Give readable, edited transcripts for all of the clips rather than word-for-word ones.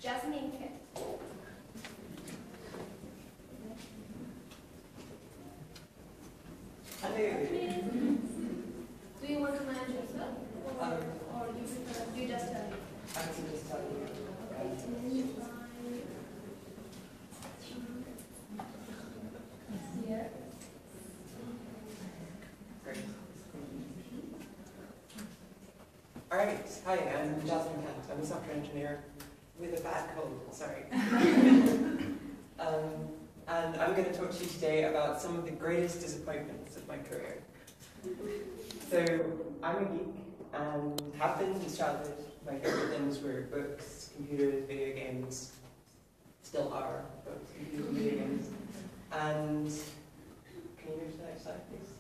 Jasmine. Hello. Do you want to manage yourself? Or you just tell me? I can just tell you. Okay. Here. Great. Alright, hi, I'm Jasmine. I'm a software engineer with a bad cold, sorry. And I'm going to talk to you today about some of the greatest disappointments of my career. So, I'm a geek, and have been since childhood. My favorite things were books, computers, video games, still are books, computers, and video games. And, can you move to the next slide, please?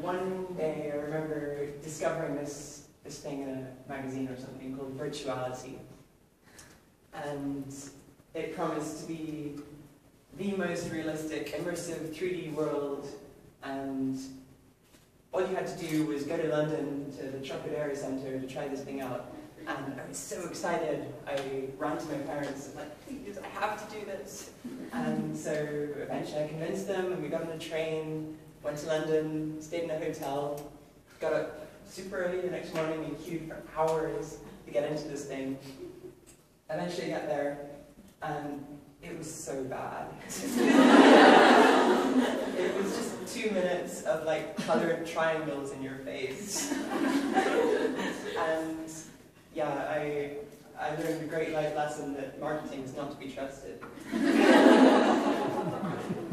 One day I remember discovering this thing in a magazine or something called Virtuality. And it promised to be the most realistic, immersive 3D world, and all you had to do was go to London to the Trocadero Centre to try this thing out. And I was so excited, I ran to my parents and like, please, I have to do this. And so eventually I convinced them, and we got on a train, went to London, stayed in a hotel, got up super early the next morning and queued for hours to get into this thing. Eventually got there, and it was so bad. It was just 2 minutes of like colored triangles in your face. And yeah, I learned a great life lesson that marketing is not to be trusted. And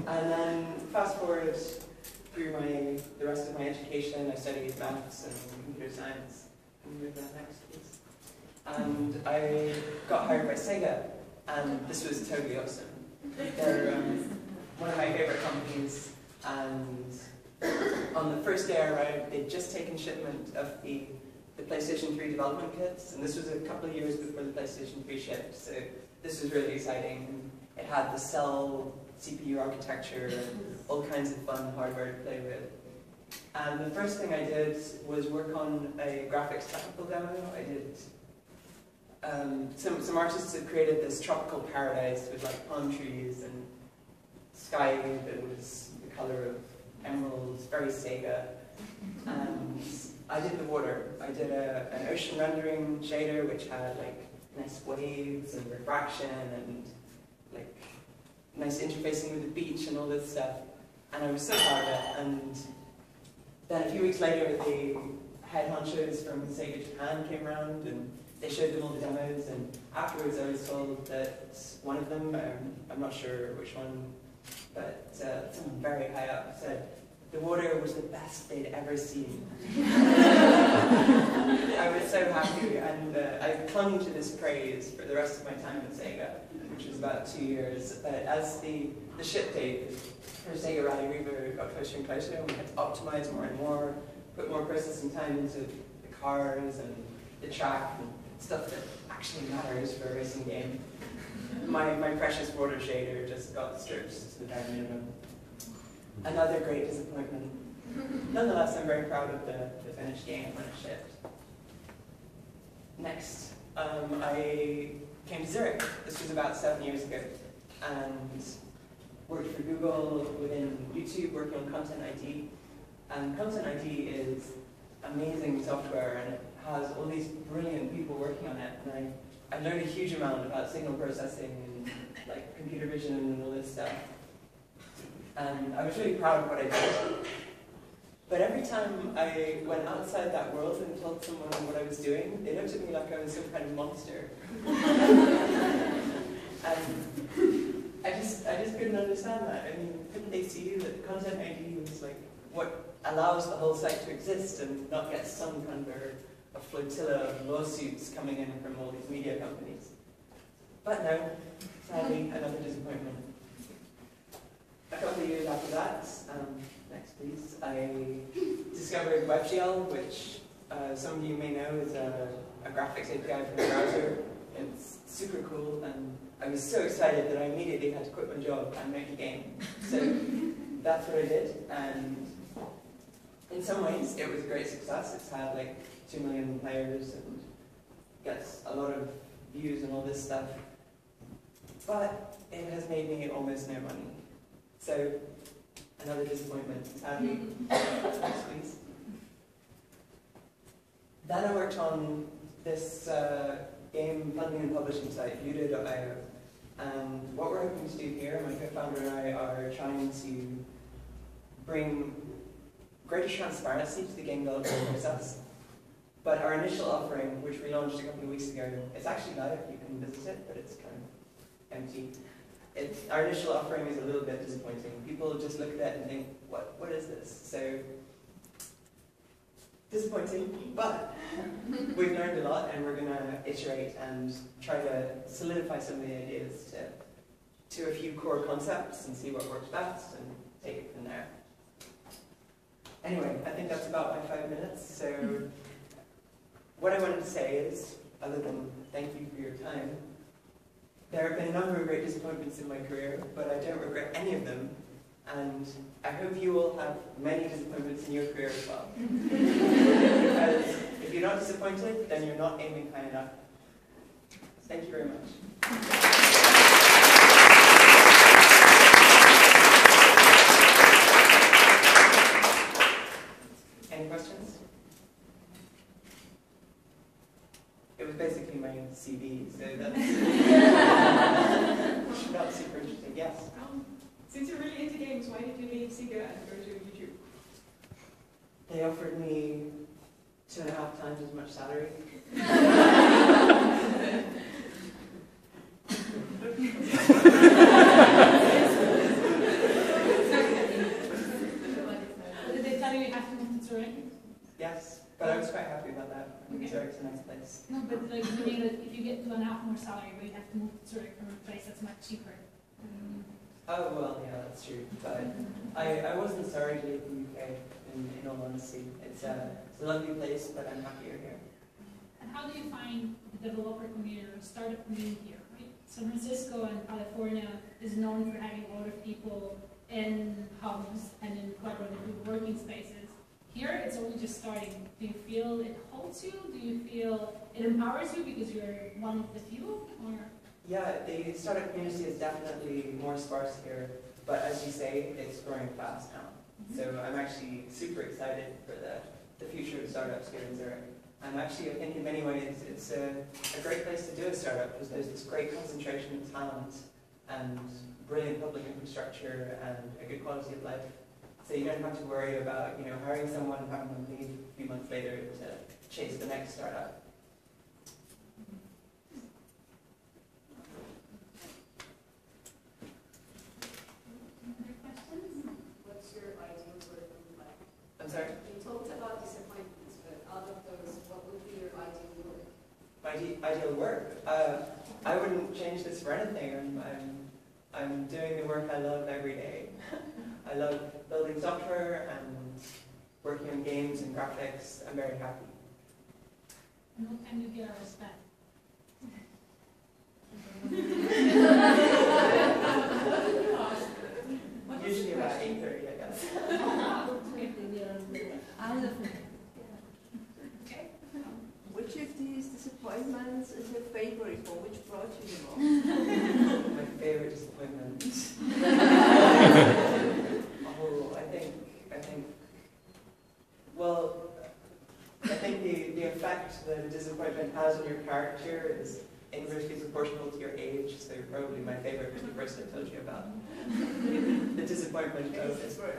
then fast forward through the rest of my education, I studied maths and computer science. Can you move that next, please? And I got hired by Sega, and this was totally awesome. They're one of my favorite companies, and on the first day I arrived, they'd just taken shipment of the PlayStation 3 development kits, and this was a couple of years before the PlayStation 3 shipped, so this was really exciting. It had the cell CPU architecture and all kinds of fun hardware to play with. And the first thing I did was work on a graphics technical demo. I did some artists had created this tropical paradise with like palm trees and sky that was the color of emeralds, very Sega. And I did the water. I did an ocean rendering shader which had like nice waves and refraction and like nice interfacing with the beach and all this stuff. And I was so proud of it. And then a few weeks later, the head honchos from Sega Japan came around and they showed them all the demos, and afterwards I was told that one of them, I'm not sure which one, but someone very high up said the water was the best they'd ever seen. I was so happy, and I clung to this praise for the rest of my time at Sega, which was about 2 years. But as the ship date for Sega Rally Reaver got closer and closer, and we had to optimize more and more, put more processing time into the cars and the track, and stuff that actually matters for a racing game. My precious water shader just got stripped to the bare minimum. Another great disappointment. Nonetheless, I'm very proud of the finished game when it shipped. Next, I came to Zurich. This was about 7 years ago, and worked for Google within YouTube, working on Content ID. And Content ID is amazing software, and it has all these brilliant people working on it, and I learned a huge amount about signal processing and like computer vision and all this stuff. And I was really proud of what I did. But every time I went outside that world and told someone what I was doing, they looked at me like I was some kind of monster. And I just couldn't understand that. I mean, couldn't they see that Content ID was like what allows the whole site to exist and not get sunk under a flotilla of lawsuits coming in from all these media companies? But no, sadly, another disappointment. A couple of years after that, next please, I discovered WebGL, which some of you may know is a graphics API for the browser. It's super cool, and I was so excited that I immediately had to quit my job and make a game. So that's what I did, and in some ways it was a great success. It's had like 2 million players and gets a lot of views and all this stuff. But it has made me almost no money. So, another disappointment, sadly. Next, please. Then I worked on this game funding and publishing site, Ludo.io. And what we're hoping to do here, my co-founder and I are trying to bring greater transparency to the game development process. But our initial offering, which we launched a couple of weeks ago, it's actually live, you can visit it, but it's kind of empty. Our initial offering is a little bit disappointing. People just look at it and think, what is this? So, disappointing, but we've learned a lot and we're going to iterate and try to solidify some of the ideas to a few core concepts and see what works best and take it from there. Anyway, I think that's about my 5 minutes. So what I wanted to say is, other than thank you for your time, there have been a number of great disappointments in my career, but I don't regret any of them. And I hope you will have many disappointments in your career as well. Because if you're not disappointed, then you're not aiming high enough. Thank you very much. Any questions? It was basically my CV, so that's not super interesting. Yes? Since you're really into games, why did you leave Sega and go to YouTube? They offered me 2.5 times as much salary. Did they tell you you have to move to Zurich? Yes, but I was quite happy about that. Okay. Zurich's a nice place. No, but like, meaning that if you get 2.5 more salary, but you have to move to Zurich from a place that's much cheaper. Oh, well, yeah, that's true. But I wasn't sorry to leave the UK, in all honesty. It's a lovely place, but I'm happier here. And how do you find the developer community or startup community here? Right? San Francisco and California is known for having a lot of people in hubs and in collaborative working spaces. Here, it's only just starting. Do you feel it holds you? Do you feel it empowers you because you're one of the few? Or? Yeah, the startup community is definitely more sparse here, but as you say, it's growing fast now. So I'm actually super excited for the future of startups here in Zurich. And actually, I think in many ways, it's a great place to do a startup because there's this great concentration of talent and brilliant public infrastructure and a good quality of life. So you don't have to worry about, hiring someone and having them leave a few months later to chase the next startup. What's your ideal working life? I'm sorry? You talked about disappointments, but out of those, what would be your ideal work? My ideal work? I wouldn't change this for anything. I'm doing the work I love every day. I love building software and working on games and graphics. I'm very happy. And what time do you get out of spend? Usually about 8:30, I guess. Okay. Which of these disappointments is your favorite, or which brought you the most? My favorite disappointment. I think the effect that a disappointment has on your character is inversely proportional to your age, so probably my favorite was the person I told you about. The disappointment of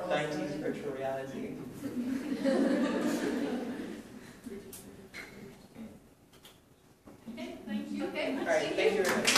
90s virtual reality. Okay, thank you. Okay. Alright, thank you very much.